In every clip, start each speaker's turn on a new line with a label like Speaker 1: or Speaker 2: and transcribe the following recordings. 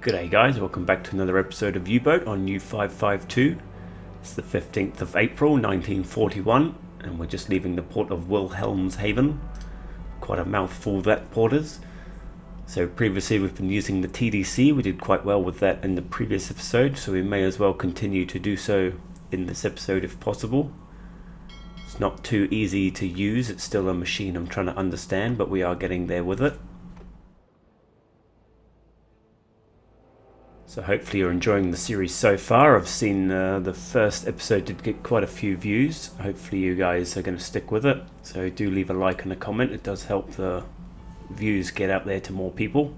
Speaker 1: G'day guys, welcome back to another episode of U-Boat on U-552. It's the 15th of April 1941 and we're just leaving the port of Wilhelmshaven. Quite a mouthful that port is. So previously we've been using the T.D.C, we did quite well with that in the previous episode, so we may as well continue to do so in this episode if possible. It's not too easy to use, it's still a machine I'm trying to understand, but we are getting there with it. So hopefully you're enjoying the series so far. I've seen the first episode did get quite a few views. Hopefully you guys are going to stick with it. So do leave a like and a comment. It does help the views get out there to more people.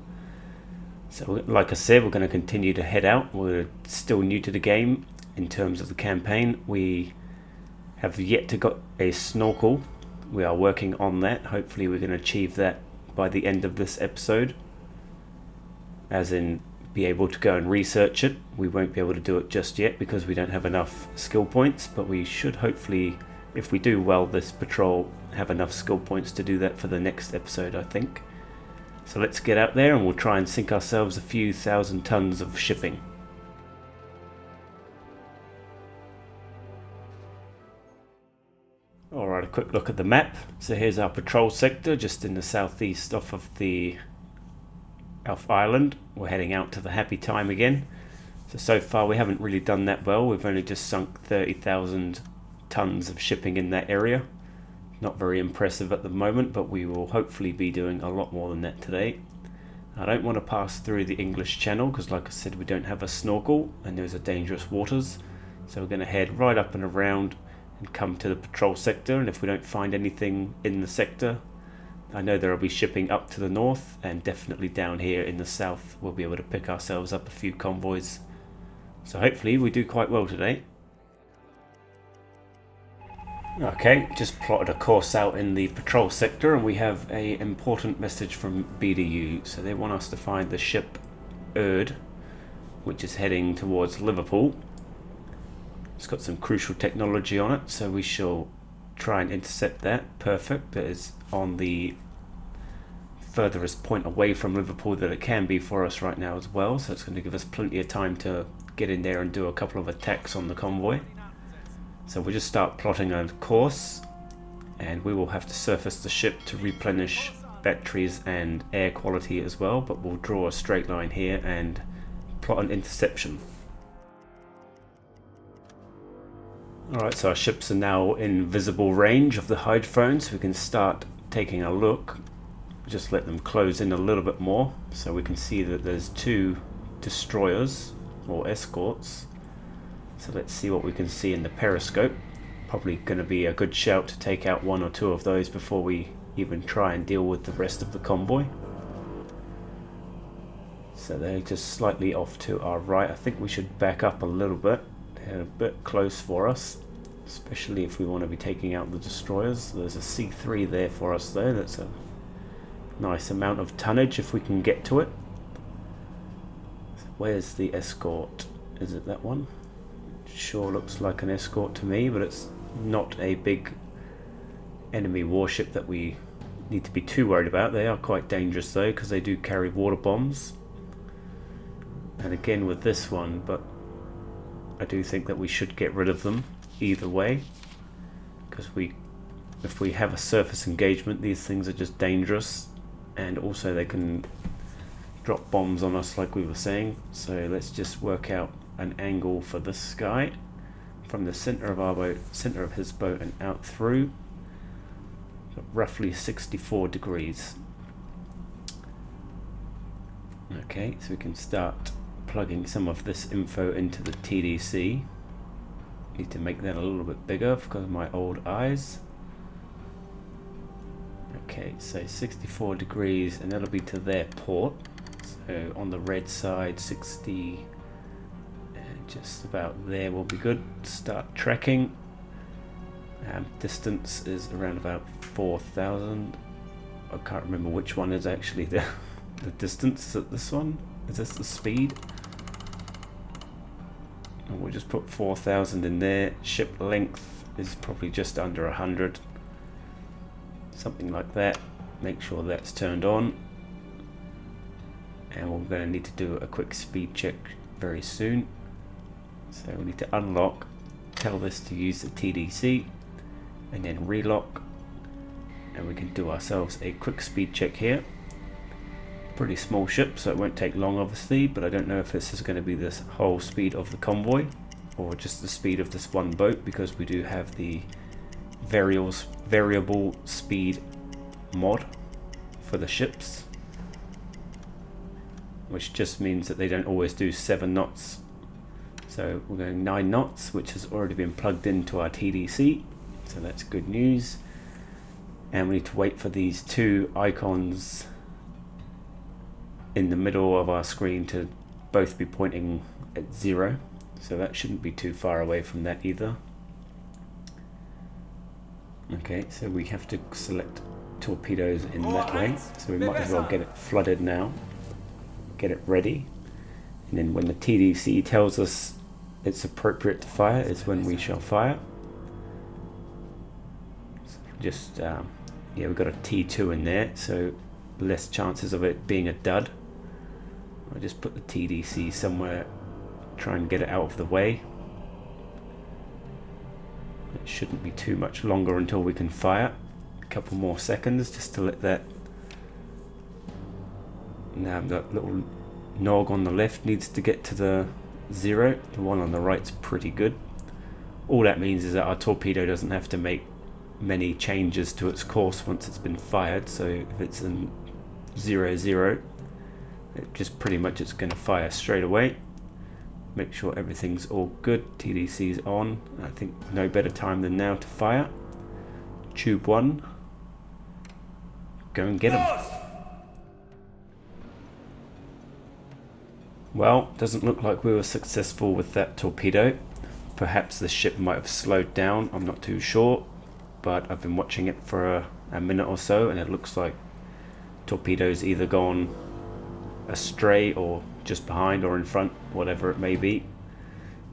Speaker 1: So like I said, we're going to continue to head out. We're still new to the game in terms of the campaign. We have yet to got a snorkel. We are working on that. Hopefully we're going to achieve that by the end of this episode. As in, be able to go and research it. We won't be able to do it just yet because we don't have enough skill points, but we should hopefully, if we do well this patrol, have enough skill points to do that for the next episode, I think. So let's get out there and we'll try and sink ourselves a few thousand tons of shipping. Alright, a quick look at the map. So here's our patrol sector just in the southeast off of the Island. We're heading out to the Happy Time again. So far we haven't really done that well. We've only just sunk 30,000 tons of shipping in that area. Not very impressive at the moment, but we will hopefully be doing a lot more than that today. I don't want to pass through the English Channel because like I said, we don't have a snorkel and those are dangerous waters. So we're going to head right up and around and come to the patrol sector, and if we don't find anything in the sector, I know there will be shipping up to the north, and definitely down here in the south we'll be able to pick ourselves up a few convoys. So hopefully we do quite well today. Okay, just plotted a course out in the patrol sector and we have an important message from BDU. So they want us to find the ship Erd, which is heading towards Liverpool. It's got some crucial technology on it, so we shall try and intercept that. Perfect. That is on the furthest point away from Liverpool that it can be for us right now as well, so it's going to give us plenty of time to get in there and do a couple of attacks on the convoy. So we'll just start plotting a course and we will have to surface the ship to replenish batteries and air quality as well, but we'll draw a straight line here and plot an interception. Alright, so our ships are now in visible range of the hydrophone, so we can start taking a look. Just let them close in a little bit more so we can see that there's two destroyers or escorts. So let's see what we can see in the periscope. Probably going to be a good shout to take out one or two of those before we even try and deal with the rest of the convoy. So they're just slightly off to our right. I think we should back up a little bit. They're a bit close for us, especially if we want to be taking out the destroyers. There's a C3 there for us though. That's a nice amount of tonnage if we can get to it. So where's the escort? Is it that one? Sure looks like an escort to me, but it's not a big enemy warship that we need to be too worried about. They are quite dangerous though because they do carry water bombs. And again with this one, but I do think that we should get rid of them either way, because if we have a surface engagement, these things are just dangerous, and also they can drop bombs on us like we were saying. So let's just work out an angle for this guy from the center of our boat, center of his boat, and out through, roughly 64 degrees. Okay, so we can start plugging some of this info into the T.D.C. Need to make that a little bit bigger because of my old eyes. Okay, so 64 degrees, and that'll be to their port. So on the red side, 60, and just about there will be good. Start tracking. Distance is around about 4,000. I can't remember which one is actually the distance. Is it this one? Is this the speed? And we'll just put 4,000 in there. Ship length is probably just under 100. Something like that. Make sure that's turned on. and we're going to need to do a quick speed check very soon. So we need to unlock, tell this to use the T.D.C, and then relock, and we can do ourselves a quick speed check here. Pretty small ship, so it won't take long obviously, but I don't know if this is going to be the whole speed of the convoy or just the speed of this one boat, because we do have the variable speed mod for the ships, which just means that they don't always do 7 knots. So we're going 9 knots, which has already been plugged into our T.D.C, so that's good news. And we need to wait for these 2 icons in the middle of our screen to both be pointing at 0, so that shouldn't be too far away from that either. Okay, so we have to select torpedoes in that way, so we might as well get it flooded now, get it ready, and then when the T.D.C tells us it's appropriate to fire is when we shall fire. So just yeah, we've got a T2 in there, so less chances of it being a dud. I'll just put the T.D.C somewhere, try and get it out of the way. It shouldn't be too much longer until we can fire. A couple more seconds just to let that. Now that little nog on the left needs to get to the 0. The one on the right's pretty good. All that means is that our torpedo doesn't have to make many changes to its course once it's been fired. So if it's in 0-0, it just pretty much it's going to fire straight away. Make sure everything's all good. T.D.C's on. I think no better time than now to fire. Tube 1. Go and get him. Well, doesn't look like we were successful with that torpedo. Perhaps the ship might have slowed down, I'm not too sure, but I've been watching it for a minute or so, and it looks like torpedo's either gone astray or just behind or in front, whatever it may be.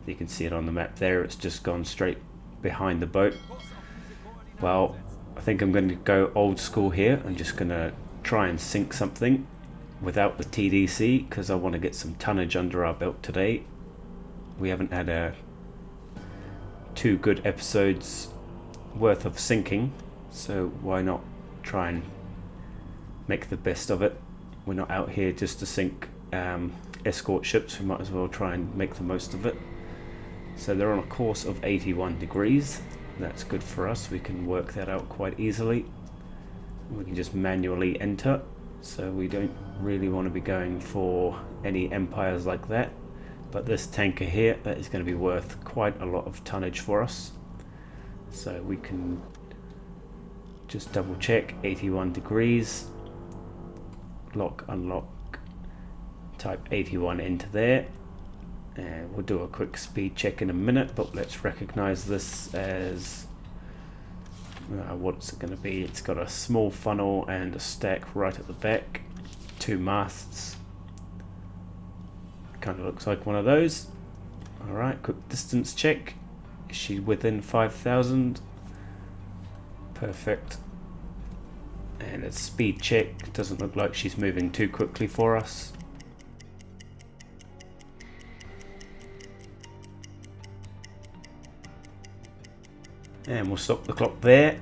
Speaker 1: You can see it on the map there, it's just gone straight behind the boat. Well, I think I'm going to go old school here. I'm just going to try and sink something without the T.D.C because I want to get some tonnage under our belt today. We haven't had 2 good episodes worth of sinking, so why not try and make the best of it. We're not out here just to sink escort ships, we might as well try and make the most of it. So they're on a course of 81 degrees. That's good for us, we can work that out quite easily. We can just manually enter, so we don't really want to be going for any empires like that. But this tanker here, that is going to be worth quite a lot of tonnage for us. So we can just double check 81 degrees, lock, unlock, type 81 into there, and we'll do a quick speed check in a minute, but let's recognize this as what's it going to be. It's got a small funnel and a stack right at the back, 2 masts, kind of looks like one of those. Alright, quick distance check, is she within 5,000? Perfect. And a speed check, doesn't look like she's moving too quickly for us. And we'll stop the clock there.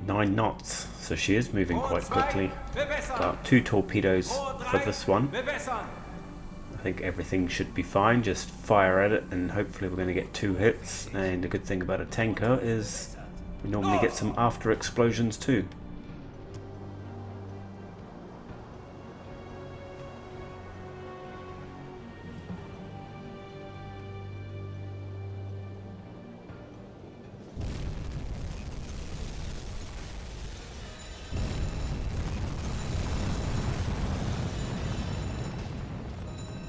Speaker 1: 9 knots, so she is moving quite quickly. Got 2 torpedoes for this one. I think everything should be fine, just fire at it and hopefully we're going to get 2 hits. And the good thing about a tanker is we normally get some after explosions too.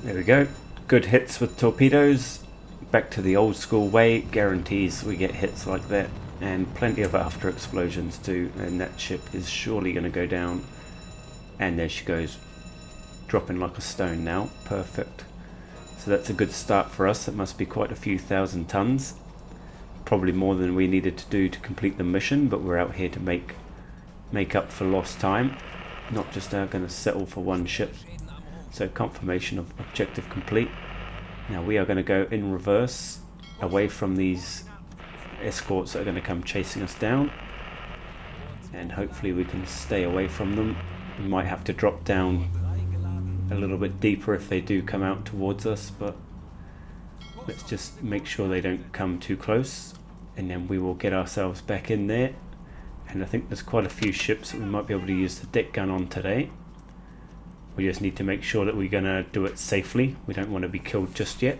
Speaker 1: There we go, good hits with torpedoes. Back to the old school way, guarantees we get hits like that, and plenty of after explosions too, and that ship is surely going to go down. And there she goes, dropping like a stone now. Perfect. So that's a good start for us. That must be quite a few thousand tons, probably more than we needed to do to complete the mission, but we're out here to make up for lost time, not just going to settle for one ship. So confirmation of objective complete. Now we are going to go in reverse away from these escorts that are going to come chasing us down, and hopefully we can stay away from them. We might have to drop down a little bit deeper if they do come out towards us, but let's just make sure they don't come too close, and then we will get ourselves back in there. And I think there's quite a few ships that we might be able to use the deck gun on today. We just need to make sure that we're going to do it safely. We don't want to be killed just yet.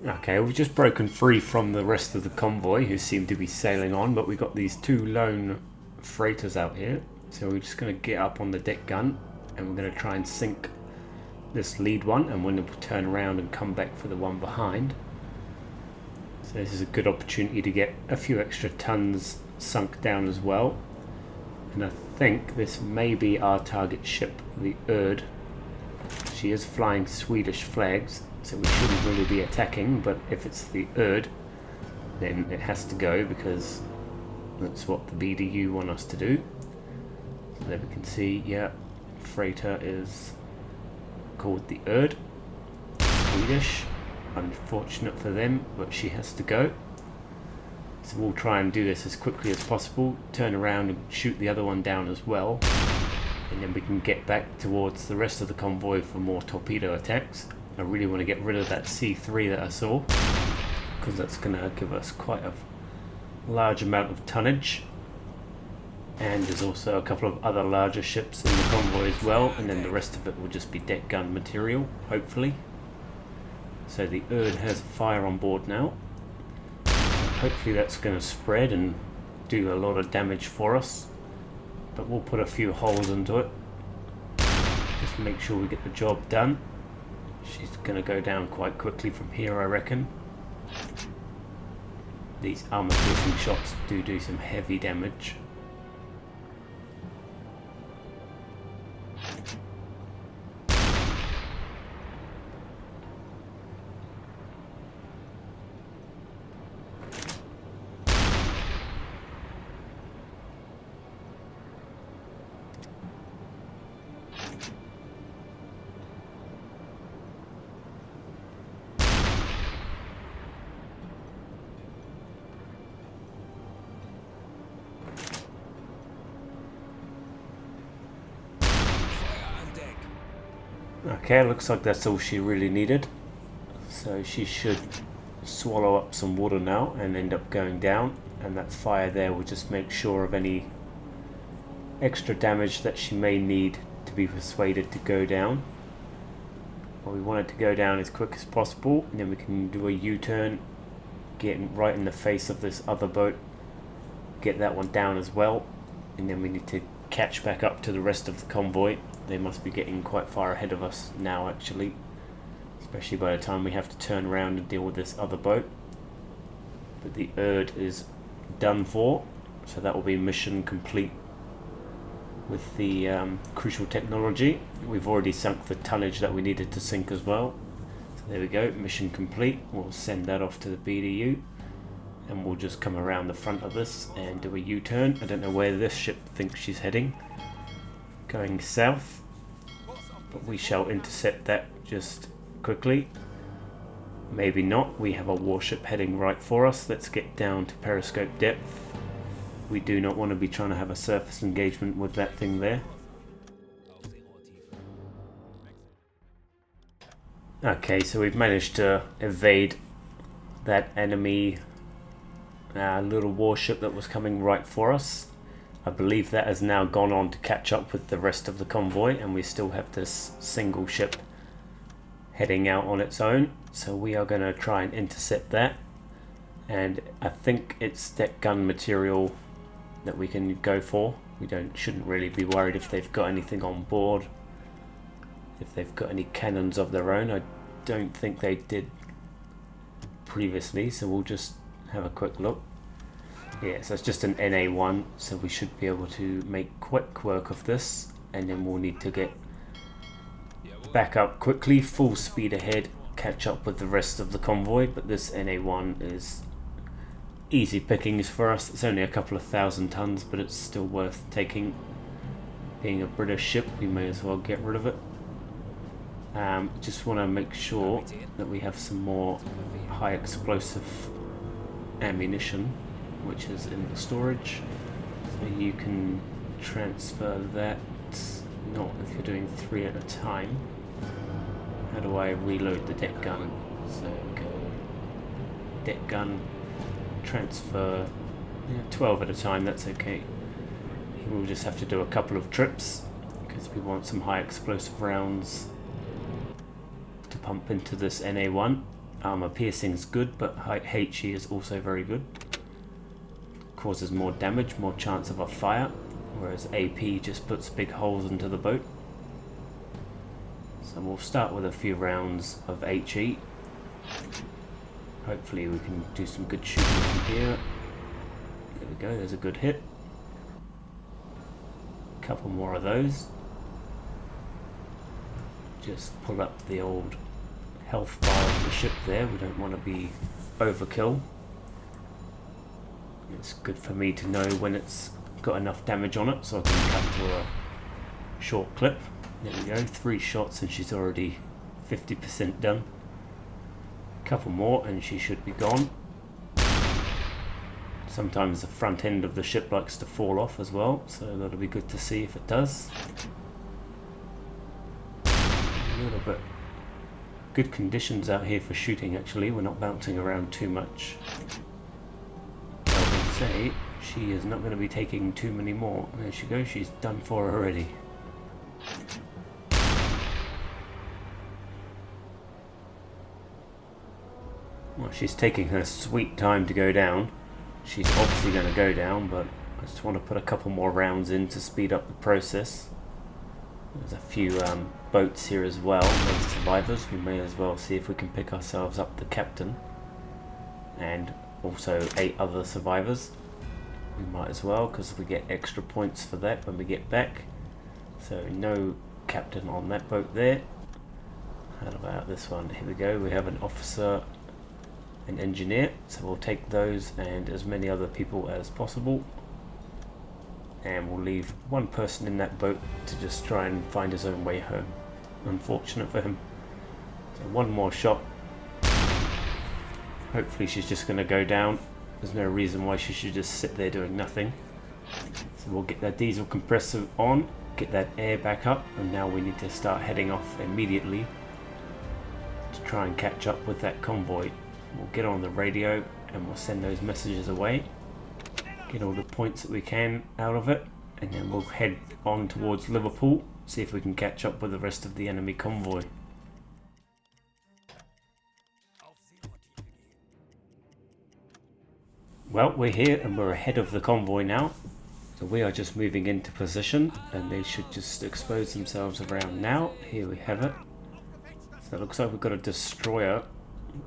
Speaker 1: Okay, we've just broken free from the rest of the convoy who seem to be sailing on, but we've got these two lone freighters out here. So we're just going to get up on the deck gun and we're going to try and sink this lead one, and then we'll turn around and come back for the one behind. So this is a good opportunity to get a few extra tons sunk down as well. And I think this may be our target ship, the Erd. She is flying Swedish flags, so we shouldn't really be attacking, but if it's the Erd, then it has to go because that's what the BDU want us to do. So there we can see, yeah, freighter is called the Erd, Swedish. Unfortunate for them, but she has to go. So we'll try and do this as quickly as possible, turn around and shoot the other one down as well, and then we can get back towards the rest of the convoy for more torpedo attacks. I really want to get rid of that C3 that I saw, because that's going to give us quite a large amount of tonnage. And there's also a couple of other larger ships in the convoy as well, and then the rest of it will just be deck gun material, hopefully. So the Erd has fire on board now. Hopefully that's going to spread and do a lot of damage for us. But we'll put a few holes into it. Just make sure we get the job done. She's going to go down quite quickly from here, I reckon. These armor-piercing shots do some heavy damage. Okay, looks like that's all she really needed. So she should swallow up some water now and end up going down, and that fire there will just make sure of any extra damage that she may need to be persuaded to go down. But we want it to go down as quick as possible, and then we can do a U-turn, get right in the face of this other boat, get that one down as well, and then we need to catch back up to the rest of the convoy. They must be getting quite far ahead of us now, actually, especially by the time we have to turn around and deal with this other boat. But the Erd is done for, so that will be mission complete with the crucial technology. We've already sunk the tonnage that we needed to sink as well. So there we go, mission complete. We'll send that off to the BDU, and we'll just come around the front of this and do a U-turn. I don't know where this ship thinks she's heading. Going south, but we shall intercept that just quickly. Maybe not. We have a warship heading right for us. Let's get down to periscope depth. We do not want to be trying to have a surface engagement with that thing there. Okay, so we've managed to evade that enemy little warship that was coming right for us. I believe that has now gone on to catch up with the rest of the convoy, and we still have this single ship heading out on its own. So we are going to try and intercept that, and I think it's deck gun material that we can go for. We shouldn't really be worried if they've got anything on board, if they've got any cannons of their own. I don't think they did previously, so we'll just have a quick look. Yeah, so it's just an NA1, so we should be able to make quick work of this, and then we'll need to get back up quickly, full speed ahead, catch up with the rest of the convoy. But this NA1 is easy pickings for us. It's only a couple of thousand tons, but it's still worth taking. Being a British ship, we may as well get rid of it. Just want to make sure that we have some more high explosive ammunition, which is in the storage. So you can transfer that, not if you're doing 3 at a time. How do I reload the deck gun? So go deck gun, transfer, 12 at a time, that's okay. We'll just have to do a couple of trips because we want some high explosive rounds to pump into this NA1. Armor piercing's good, but HE is also very good. Causes more damage, more chance of a fire, whereas AP just puts big holes into the boat. So we'll start with a few rounds of HE. Hopefully we can do some good shooting from here. There we go, there's a good hit. Couple more of those. Just pull up the old health bar of the ship there. We don't want to be overkill. It's good for me to know when it's got enough damage on it, so I can cut to a short clip. There we go, 3 shots and she's already 50% done. Couple more and she should be gone. Sometimes the front end of the ship likes to fall off as well, so that'll be good to see if it does. A little bit good conditions out here for shooting actually, we're not bouncing around too much. I would say she is not going to be taking too many more. There she goes, she's done for already. Well, she's taking her sweet time to go down. She's obviously going to go down, but I just want to put a couple more rounds in to speed up the process. There's a few boats here as well with survivors. We may as well see if we can pick ourselves up the captain and also 8 other survivors. We might as well, because we get extra points for that when we get back. So no captain on that boat there. How about this one? Here we go, we have an officer, an engineer, so we'll take those and as many other people as possible, and we'll leave one person in that boat to just try and find his own way home. Unfortunate for him. So one more shot. Hopefully she's just going to go down. There's no reason why she should just sit there doing nothing. So we'll get that diesel compressor on, get that air back up, and now we need to start heading off immediately to try and catch up with that convoy. We'll get on the radio and we'll send those messages away, get all the points that we can out of it, and then we'll head on towards Liverpool, see if we can catch up with the rest of the enemy convoy. Well, we're here and we're ahead of the convoy now, so we are just moving into position and they should just expose themselves around now. Here we have it. So it looks like we've got a destroyer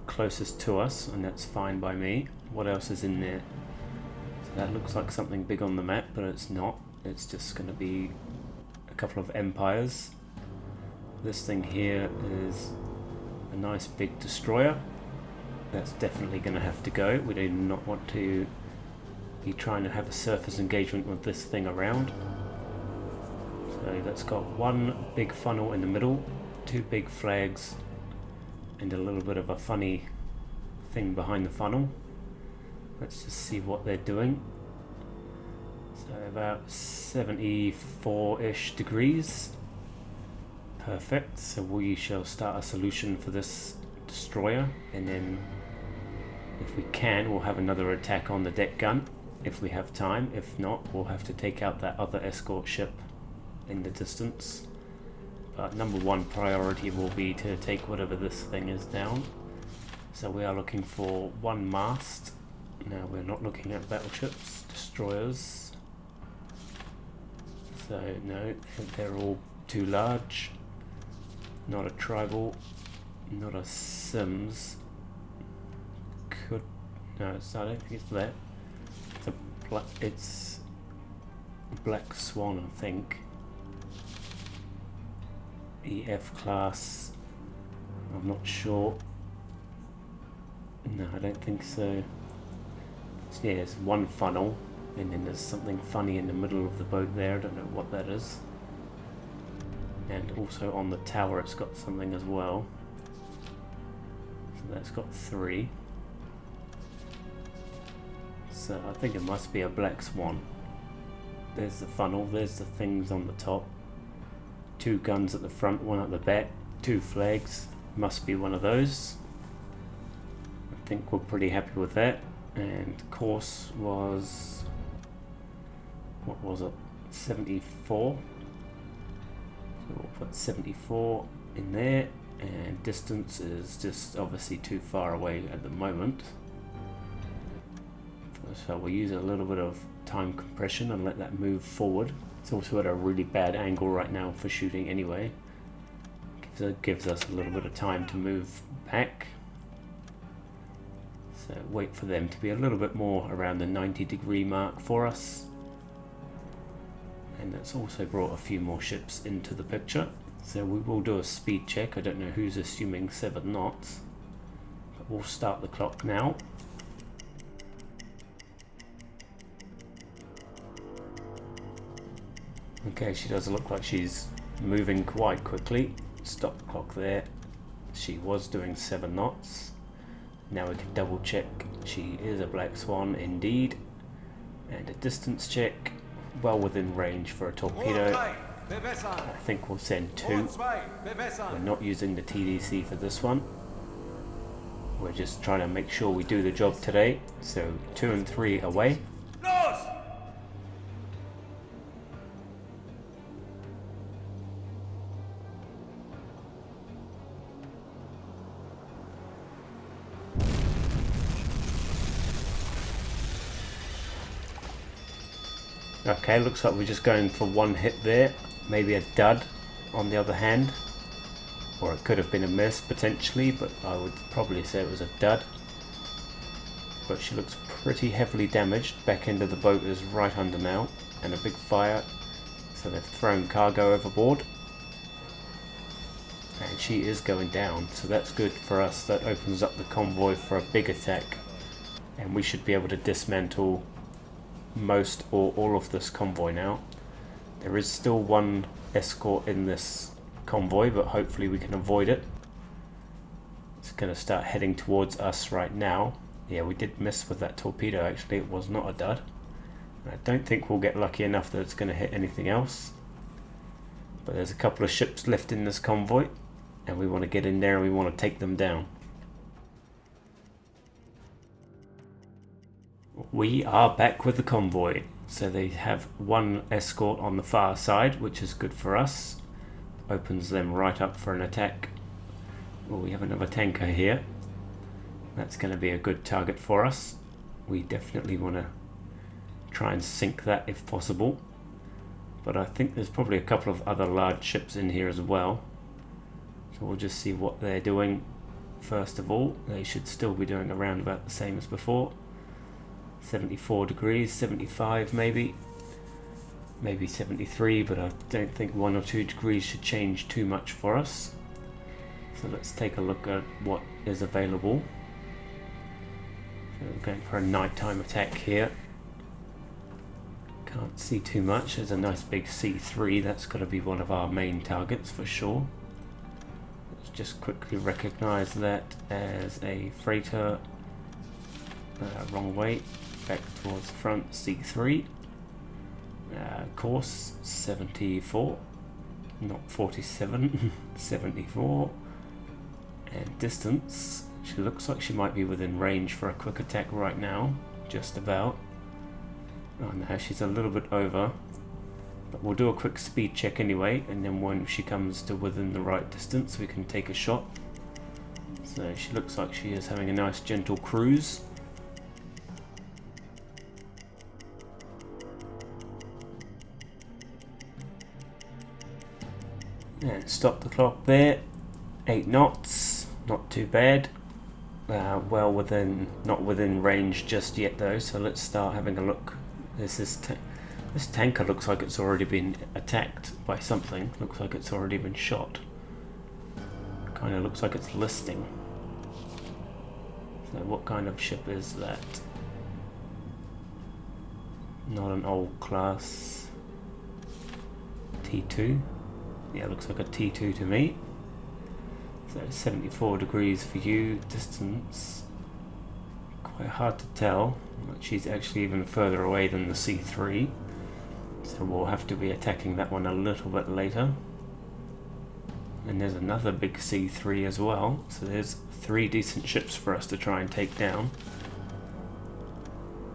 Speaker 1: closest to us, and that's fine by me. What else is in there? So that looks like something big on the map, but it's not. It's just going to be a couple of empires. This thing here is a nice big destroyer. That's definitely going to have to go. We do not want to be trying to have a surface engagement with this thing around. So that's got one big funnel in the middle, 2 big flags, and a little bit of a funny thing behind the funnel. Let's just see what they're doing. So about 74-ish degrees. Perfect. So we shall start a solution for this destroyer, and then if we can, we'll have another attack on the deck gun if we have time. If not, we'll have to take out that other escort ship in the distance. But number 1 priority will be to take whatever this thing is down. So we are looking for 1 mast. Now we're not looking at battleships, destroyers. So no, they're all too large. Not a tribal, not a Sims. No, I don't think it's that. It's Black Swan, I think. EF class, I'm not sure. No, I don't think so. So yeah, it's 1 funnel, and then there's something funny in the middle of the boat there. I don't know what that is. And also on the tower it's got something as well. So that's got 3. So I think it must be a black swan. There's the funnel, there's the things on the top. 2 guns at the front, 1 at the back, 2 flags. Must be one of those. I think we're pretty happy with that. And course was, what was it, 74. So we'll put 74 in there, and distance is just obviously too far away at the moment. So we'll use a little bit of time compression and let that move forward. It's also at a really bad angle right now for shooting anyway. So it gives us a little bit of time to move back. So wait for them to be a little bit more around the 90-degree mark for us. And that's also brought a few more ships into the picture. So we will do a speed check. I don't know who's assuming 7 knots. But we'll start the clock now. Okay, she does look like she's moving quite quickly. Stop the clock there. She was doing 7 knots. Now we can double check. She is a black swan indeed. And a distance check. Well within range for a torpedo. I think we'll send 2. We're not using the T.D.C for this one. We're just trying to make sure we do the job today. So 2 and 3 away. Okay, looks like we're just going for 1 hit there. Maybe a dud on the other hand. Or it could have been a miss potentially, but I would probably say it was a dud. But she looks pretty heavily damaged. Back end of the boat is right under now. And a big fire. So they've thrown cargo overboard. And she is going down. So that's good for us. That opens up the convoy for a big attack. And we should be able to dismantle most or all of this convoy now. There is still 1 escort in this convoy, but hopefully we can avoid it. It's going to start heading towards us right now. Yeah, we did miss with that torpedo actually. It was not a dud. I don't think we'll get lucky enough that it's going to hit anything else. But there's a couple of ships left in this convoy, and we want to get in there and we want to take them down. We are back with the convoy. So they have 1 escort on the far side, which is good for us. Opens them right up for an attack. Well, we have another tanker here. That's going to be a good target for us. We definitely want to try and sink that if possible. But I think there's probably a couple of other large ships in here as well. So we'll just see what they're doing. First of all, they should still be doing around about the same as before. 74 degrees, 75 maybe 73, but I don't think 1 or 2 degrees should change too much for us. So let's take a look at what is available. So we're going for a nighttime attack here. Can't see too much. There's a nice big C3. That's got to be one of our main targets for sure. Let's just quickly recognize that as a freighter. Wrong way. Back towards the front, C3. Course 74, not 47, 74. And distance, she looks like she might be within range for a quick attack right now, just about. Oh no, she's a little bit over. But we'll do a quick speed check anyway, and then when she comes to within the right distance, we can take a shot. So she looks like she is having a nice gentle cruise. And stop the clock there. 8 knots, not too bad. Well within, not within range just yet though. So let's start having a look. This tanker looks like it's already been attacked by something. Looks like it's already been shot. Kind of looks like it's listing. So what kind of ship is that? Not an old class. T2. Yeah, looks like a T2 to me. So 74 degrees for you, distance quite hard to tell, but she's actually even further away than the C3, so we'll have to be attacking that one a little bit later. And there's another big C3 as well, so there's 3 decent ships for us to try and take down.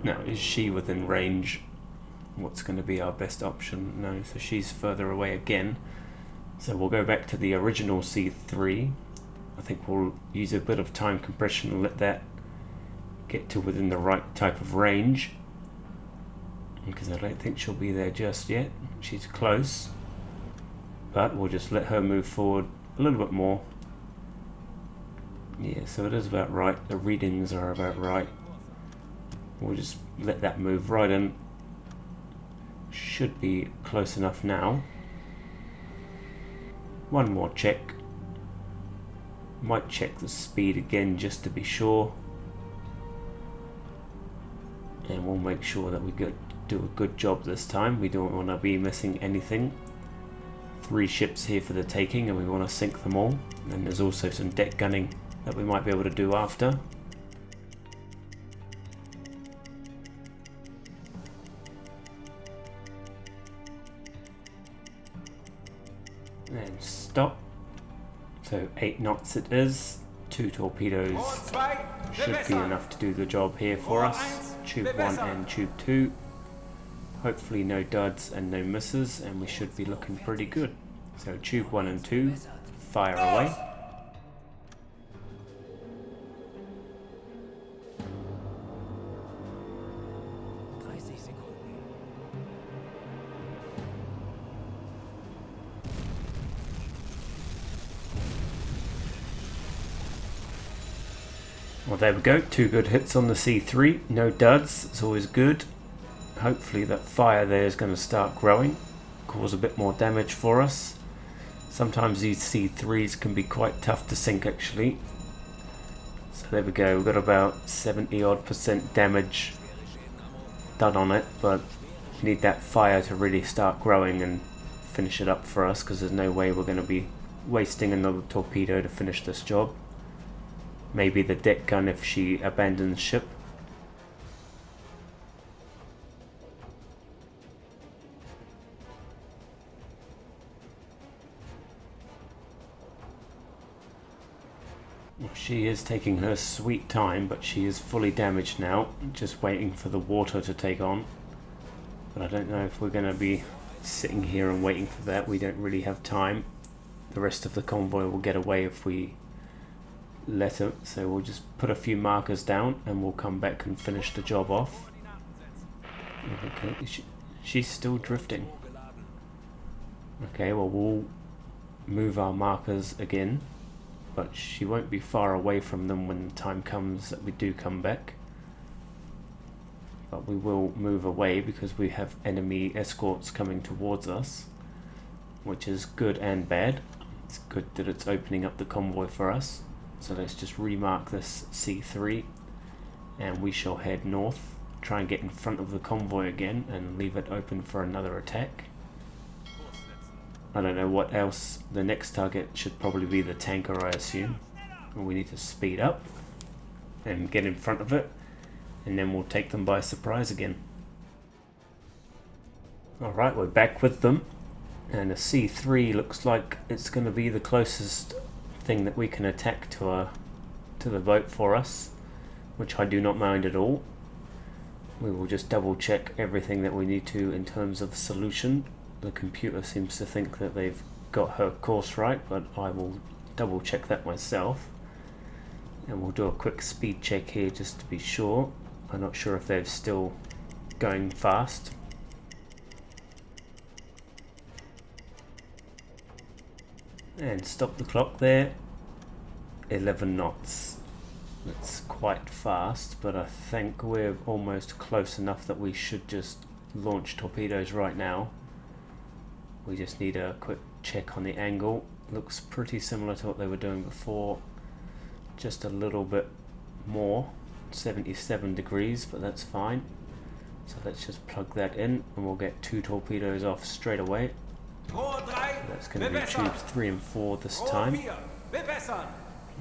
Speaker 1: Now, is she within range? What's going to be our best option? No, so she's further away again. So we'll go back to the original C3. I think we'll use a bit of time compression and let that get to within the right type of range, because I don't think she'll be there just yet. She's close, but we'll just let her move forward a little bit more. Yeah, so it is about right. The readings are about right. We'll just let that move right in. Should be close enough now. One more check. Might check the speed again just to be sure. And we'll make sure that we do a good job this time. We don't want to be missing anything. 3 ships here for the taking, and we want to sink them all. And there's also some deck gunning that we might be able to do after. And stop. So 8 knots it is. 2 torpedoes should be enough to do the job here for us. Tube 1 and Tube 2. Hopefully no duds and no misses, and we should be looking pretty good. So Tube 1 and 2, fire away. Well, there we go, 2 good hits on the C3, no duds, it's always good. Hopefully that fire there is going to start growing, cause a bit more damage for us. Sometimes these C3s can be quite tough to sink actually. So there we go, we've got about 70 odd % damage done on it, but we need that fire to really start growing and finish it up for us, because there's no way we're going to be wasting another torpedo to finish this job. Maybe the deck gun if she abandons ship. Well, she is taking her sweet time, but she is fully damaged now, just waiting for the water to take on. But I don't know if we're going to be sitting here and waiting for that. We don't really have time. The rest of the convoy will get away if we let it, so we'll just put a few markers down and we'll come back and finish the job off. Okay, she's still drifting. Okay, well we'll move our markers again, but she won't be far away from them when the time comes that we do come back. But we will move away because we have enemy escorts coming towards us, which is good and bad. It's good that it's opening up the convoy for us. So let's just remark this C3 and we shall head north, try and get in front of the convoy again and leave it open for another attack. I don't know what else. The next target should probably be the tanker, I assume. We need to speed up and get in front of it, and then we'll take them by surprise again. Alright, we're back with them, and a C3 looks like it's going to be the closest thing that we can attack to the boat for us, which I do not mind at all. We will just double check everything that we need to in terms of solution. The computer seems to think that they've got her course right, but I will double check that myself, and we'll do a quick speed check here just to be sure. I'm not sure if they're still going fast. And stop the clock there. 11 knots. That's quite fast, but I think we're almost close enough that we should just launch torpedoes right now. We just need a quick check on the angle. Looks pretty similar to what they were doing before, just a little bit more, 77 degrees, but that's fine. So let's just plug that in and we'll get 2 torpedoes off straight away. That's it's going to be tubes 3 and 4 this time.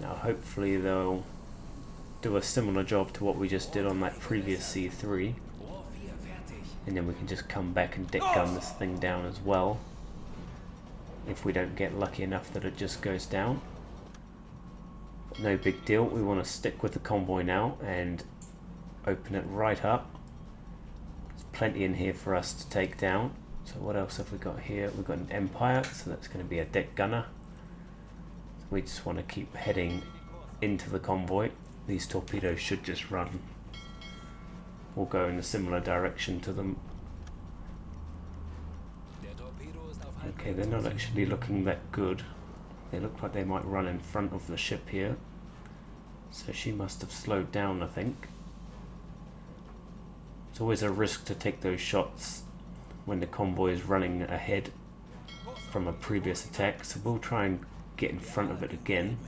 Speaker 1: Now hopefully they'll do a similar job to what we just did on that previous C3. And then we can just come back and deck gun this thing down as well. If we don't get lucky enough that it just goes down. But no big deal, we want to stick with the convoy now and open it right up. There's plenty in here for us to take down. So what else have we got here? We've got an Empire, so that's going to be a deck gunner. So we just want to keep heading into the convoy. These torpedoes should just run or go in a similar direction to them. Okay, they're not actually looking that good. They look like they might run in front of the ship here. So she must have slowed down, I think. It's always a risk to take those shots when the convoy is running ahead from a previous attack, so we'll try and get in front of it again.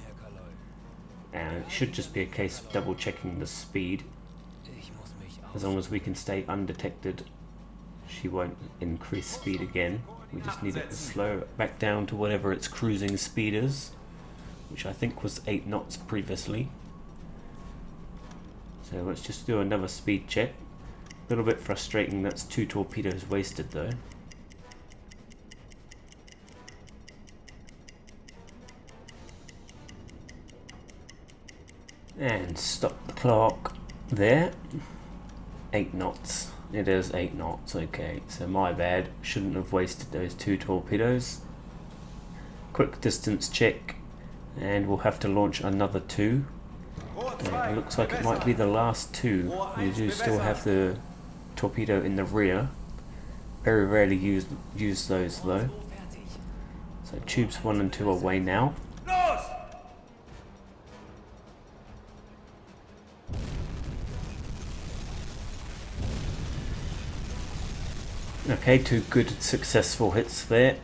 Speaker 1: And it should just be a case of double checking the speed. As long as we can stay undetected, she won't increase speed again. We just need it to slow back down to whatever its cruising speed is, which I think was 8 knots previously. So let's just do another speed check. A little bit frustrating, that's 2 torpedoes wasted though. And stop the clock there. 8 knots. It is 8 knots, okay, so my bad. Shouldn't have wasted those 2 torpedoes. Quick distance check, and we'll have to launch another 2. It looks like it might be the last 2. We do still have the torpedo in the rear. Very rarely use those though. So tubes 1 and 2 are away now. Okay, 2 good successful hits there.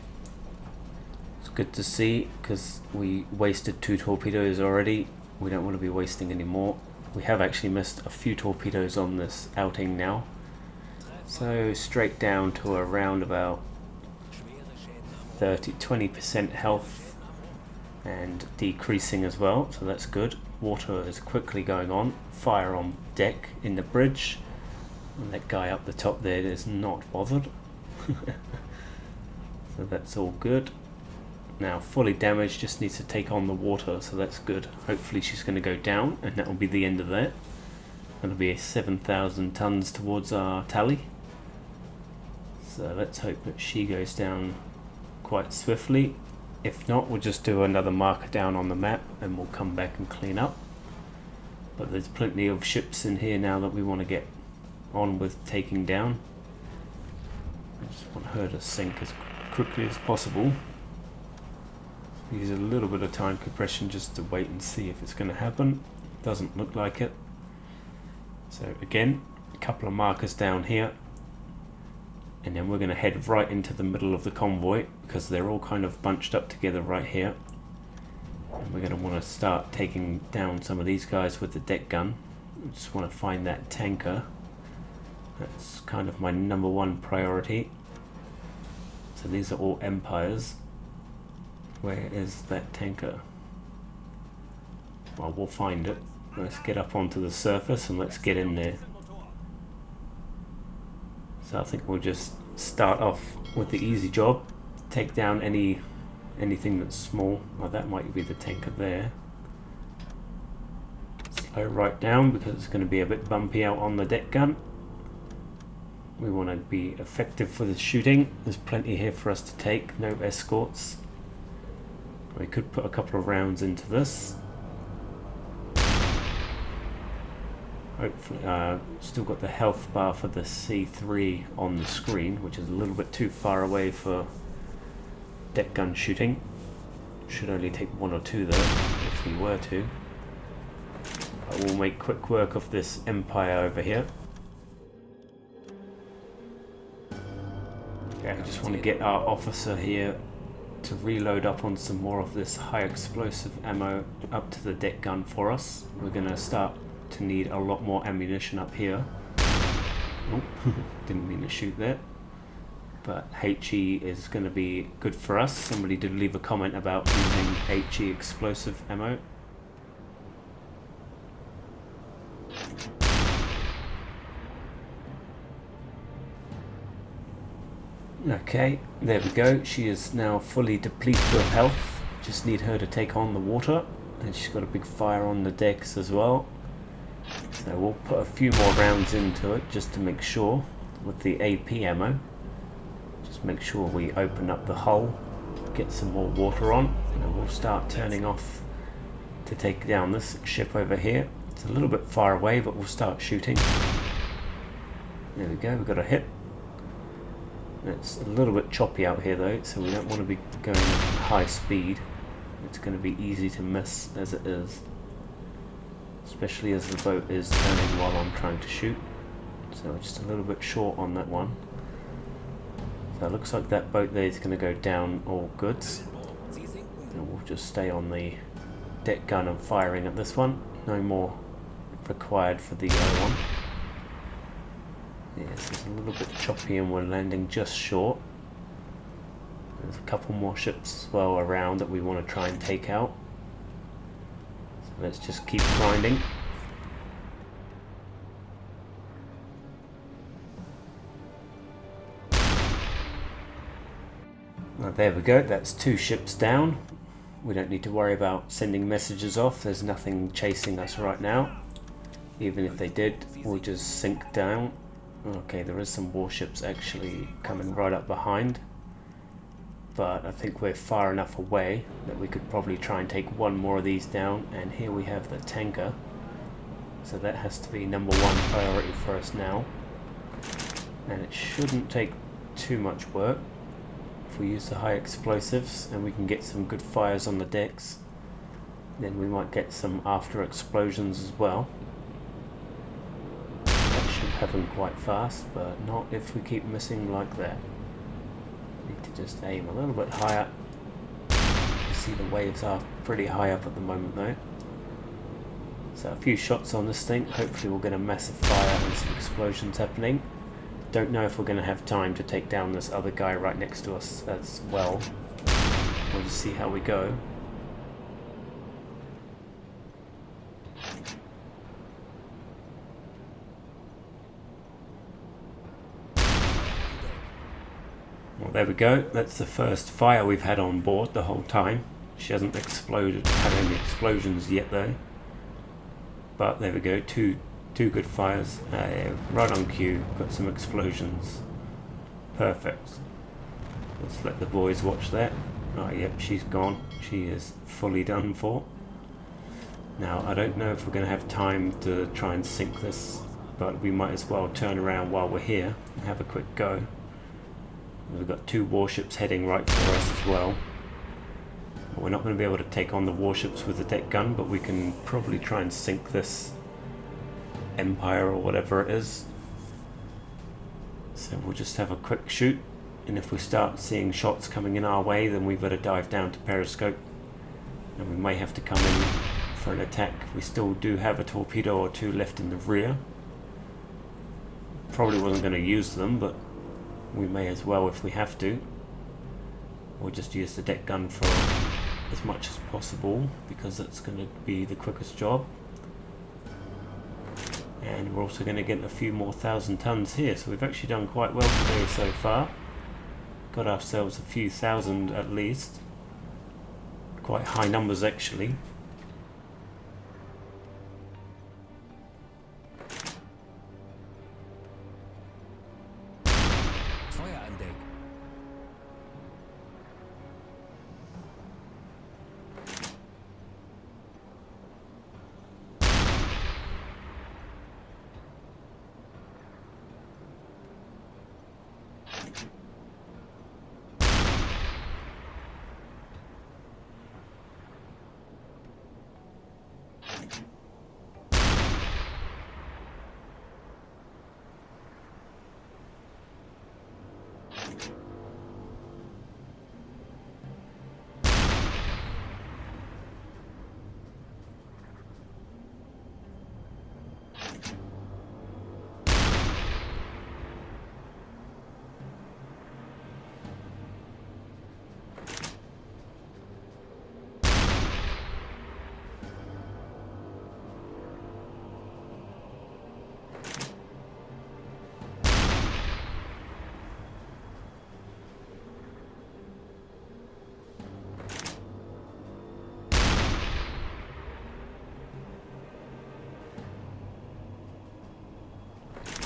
Speaker 1: It's good to see because we wasted 2 torpedoes already. We don't want to be wasting any more. We have actually missed a few torpedoes on this outing now. So straight down to around about 20% health and decreasing as well, so that's good. Water is quickly going on. Fire on deck in the bridge. And that guy up the top there is not bothered. So that's all good. Now fully damaged, just needs to take on the water, so that's good. Hopefully she's going to go down and that will be the end of that. That'll be 7,000 tons towards our tally. So let's hope that she goes down quite swiftly. If not, we'll just do another marker down on the map and we'll come back and clean up. But there's plenty of ships in here now that we want to get on with taking down. I just want her to sink as quickly as possible. Use a little bit of time compression just to wait and see if it's going to happen. Doesn't look like it. So again, a couple of markers down here, and then we're going to head right into the middle of the convoy because they're all kind of bunched up together right here. And we're going to want to start taking down some of these guys with the deck gun. I just want to find that tanker. That's kind of my number 1 priority. So these are all Empires. Where is that tanker? Well, we'll find it. Let's get up onto the surface and let's get in there. So I think we'll just start off with the easy job. Take down anything that's small. Well, that might be the tanker there. Slow right down because it's going to be a bit bumpy out on the deck gun. We want to be effective for the shooting. There's plenty here for us to take. No escorts. We could put a couple of rounds into this. Hopefully, still got the health bar for the C3 on the screen, which is a little bit too far away for deck gun shooting. Should only take 1 or 2 though, if we were to. But we'll make quick work of this Empire over here. Okay, I just want to get our officer here to reload up on some more of this high explosive ammo up to the deck gun for us. We're going to start to need a lot more ammunition up here. Oh, didn't mean to shoot there. but HE is going to be good for us. Somebody did leave a comment about using HE explosive ammo. Okay, there we go. She is now fully depleted of health. Just need her to take on the water. And she's got a big fire on the decks as well. So we'll put a few more rounds into it just to make sure with the AP ammo. Just make sure we open up the hull, get some more water on, and we'll start turning off to take down this ship over here. It's a little bit far away, but we'll start shooting. There we go, we've got a hit. It's a little bit choppy out here though, so we don't want to be going at high speed. It's going to be easy to miss as it is, especially as the boat is turning while I'm trying to shoot. So just a little bit short on that one. So it looks like that boat there is going to go down all goods. And we'll just stay on the deck gun and firing at this one. No more required for the other one. Yes, it's a little bit choppy and we're landing just short. There's a couple more ships as well around that we want to try and take out. So let's just keep grinding. Well, there we go, that's 2 ships down. We don't need to worry about sending messages off. There's nothing chasing us right now. Even if they did, we'll just sink down. Okay, there is some warships actually coming right up behind, but I think we're far enough away that we could probably try and take one more of these down. And here we have the tanker, so that has to be number 1 priority for us now, and it shouldn't take too much work if we use the high explosives and we can get some good fires on the decks. Then we might get some after explosions as well. Happen quite fast, but not if we keep missing like that. Need to just aim a little bit higher. You see the waves are pretty high up at the moment though. So a few shots on this thing, hopefully we'll get a massive fire and some explosions happening. Don't know if we're going to have time to take down this other guy right next to us as well. We'll just see how we go. Well, there we go. That's the first fire we've had on board the whole time. She hasn't had any explosions yet though. But there we go, two good fires. Right on cue, got some explosions. Perfect. Let's let the boys watch that. Oh yep, she's gone. She is fully done for. Now I don't know if we're going to have time to try and sink this, but we might as well turn around while we're here and have a quick go. We've got 2 warships heading right for us as well. We're not going to be able to take on the warships with the deck gun, but we can probably try and sink this Empire or whatever it is. So we'll just have a quick shoot, and if we start seeing shots coming in our way, then we better dive down to periscope, and we may have to come in for an attack. We still do have a torpedo or 2 left in the rear. Probably wasn't going to use them, but we may as well if we have to. We'll just use the deck gun for as much as possible because it's going to be the quickest job. And we're also going to get a few more 1,000 tons here, so we've actually done quite well today so far. Got ourselves a few thousand at least. Quite high numbers actually.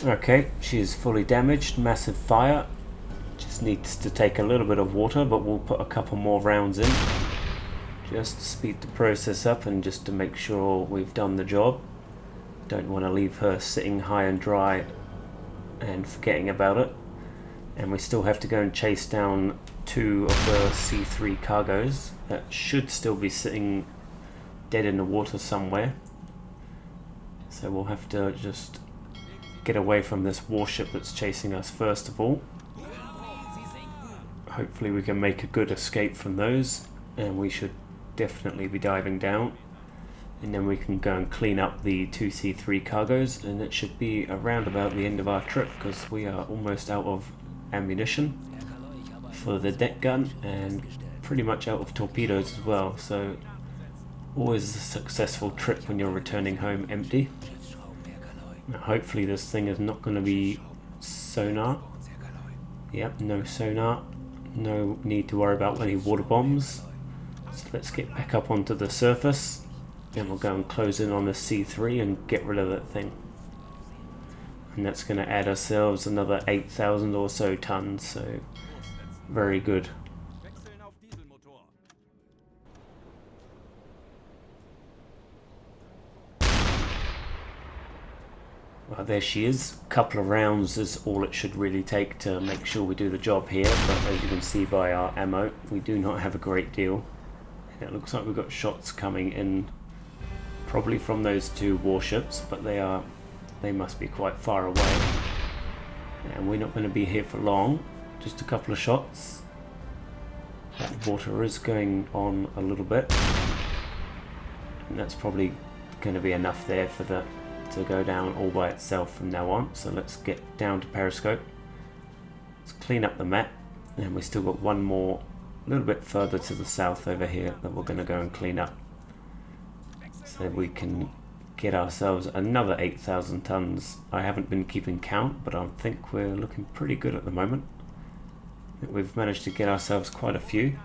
Speaker 1: Okay, she is fully damaged, massive fire. Just needs to take a little bit of water, but we'll put a couple more rounds in. Just to speed the process up and just to make sure we've done the job. Don't want to leave her sitting high and dry and forgetting about it. And we still have to go and chase down 2 of the C3 cargoes that should still be sitting dead in the water somewhere. So we'll have to just get away from this warship that's chasing us first of all. Hopefully we can make a good escape from those, and we should definitely be diving down, and then we can go and clean up the 2 C3 cargoes, and it should be around about the end of our trip because we are almost out of ammunition for the deck gun and pretty much out of torpedoes as well. So always a successful trip when you're returning home empty. Now, hopefully this thing is not going to be sonar. Yep, no sonar. No need to worry about any water bombs. So let's get back up onto the surface, and we'll go and close in on the C3 and get rid of that thing. And that's going to add ourselves another 8,000 or so tons, so very good. Well, there she is. A couple of rounds is all it should really take to make sure we do the job here, but as you can see by our ammo, we do not have a great deal. And it looks like we've got shots coming in probably from those 2 warships, but they must be quite far away. And we're not going to be here for long, just a couple of shots. That water is going on a little bit, and that's probably going to be enough there for the to go down all by itself from now on. So let's get down to periscope. Let's clean up the map, and we still got one more a little bit further to the south over here that we're going to go and clean up, so we can get ourselves another 8,000 tons. I haven't been keeping count, but I think we're looking pretty good at the moment. I think we've managed to get ourselves quite a few.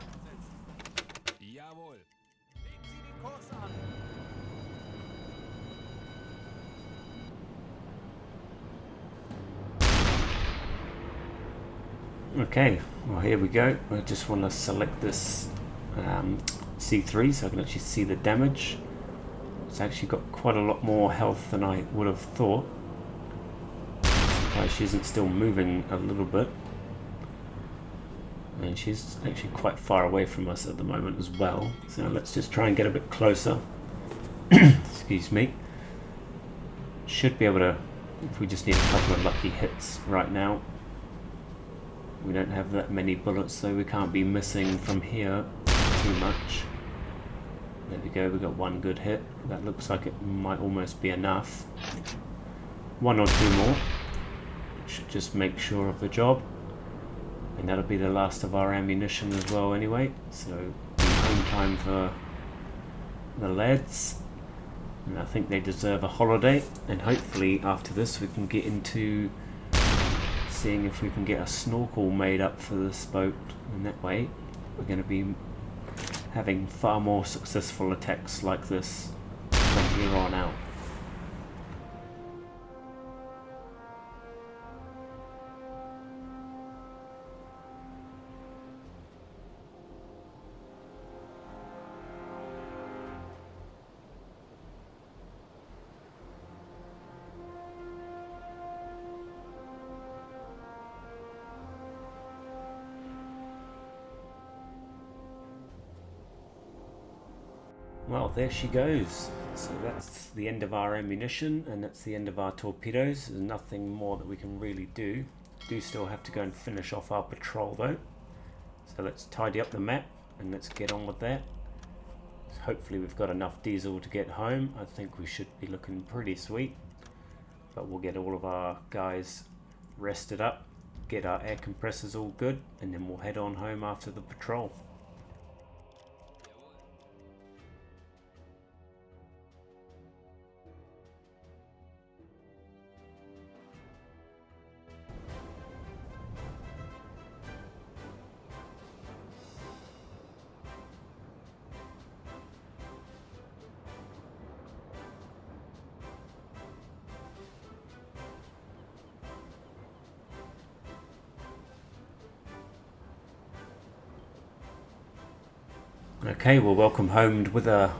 Speaker 1: Okay, well here we go. I just want to select this C3 so I can actually see the damage. It's actually got quite a lot more health than I would have thought. Surprised she isn't still moving a little bit. And she's actually quite far away from us at the moment as well. So let's just try and get a bit closer. Excuse me. Should be able to, if we just need a couple of lucky hits right now. We don't have that many bullets, so we can't be missing from here too much. There we go, we got one good hit. That looks like it might almost be enough. 1 or 2 more. Should just make sure of the job. And that'll be the last of our ammunition as well anyway. So home time for the lads. And I think they deserve a holiday. And hopefully after this we can get into seeing if we can get a snorkel made up for this boat, and that way we're going to be having far more successful attacks like this from here on out. Well, there she goes. So that's the end of our ammunition, and that's the end of our torpedoes. There's nothing more that we can really do. Do still have to go and finish off our patrol though. So let's tidy up the map and let's get on with that. Hopefully we've got enough diesel to get home. I think we should be looking pretty sweet. But we'll get all of our guys rested up, get our air compressors all good, and then we'll head on home after the patrol. Okay, we're welcome home with a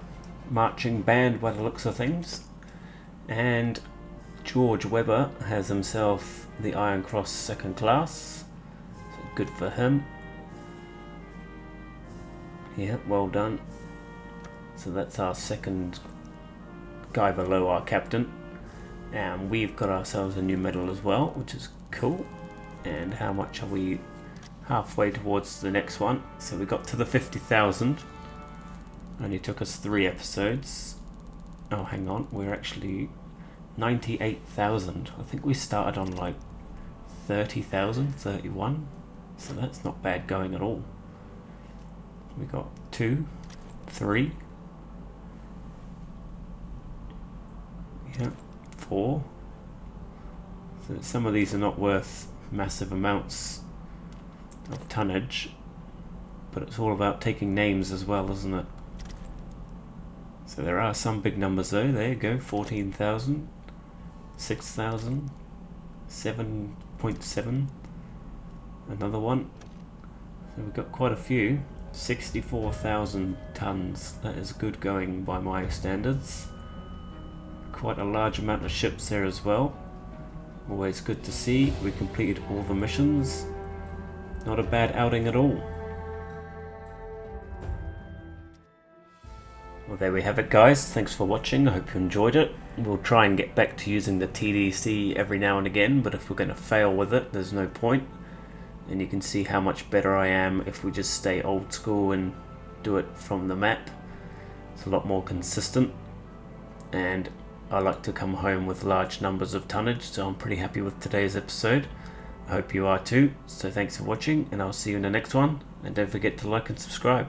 Speaker 1: marching band by the looks of things. And George Webber has himself the Iron Cross second class. So good for him. Yeah, well done. So that's our second guy below our captain. And we've got ourselves a new medal as well, which is cool. And how much are we? Halfway towards the next one. So we got to the 50,000. Only took us 3 episodes. Oh, hang on, we're actually 98,000. I think we started on like 30,000, 31. So that's not bad going at all. We got 2, 3. Yeah, 4. So some of these are not worth massive amounts of tonnage, but it's all about taking names as well, isn't it? So there are some big numbers though. There you go, 14,000, 6,000, 7.7, another one. So we've got quite a few. 64,000 tons. That is good going by my standards. Quite a large amount of ships there as well. Always good to see. We completed all the missions. Not a bad outing at all. Well, there we have it, guys. Thanks for watching. I hope you enjoyed it. We'll try and get back to using the T.D.C every now and again, but if we're going to fail with it, there's no point. And you can see how much better I am if we just stay old school and do it from the map. It's a lot more consistent, and I like to come home with large numbers of tonnage, so I'm pretty happy with today's episode. I hope you are too. So thanks for watching, and I'll see you in the next one. And don't forget to like and subscribe.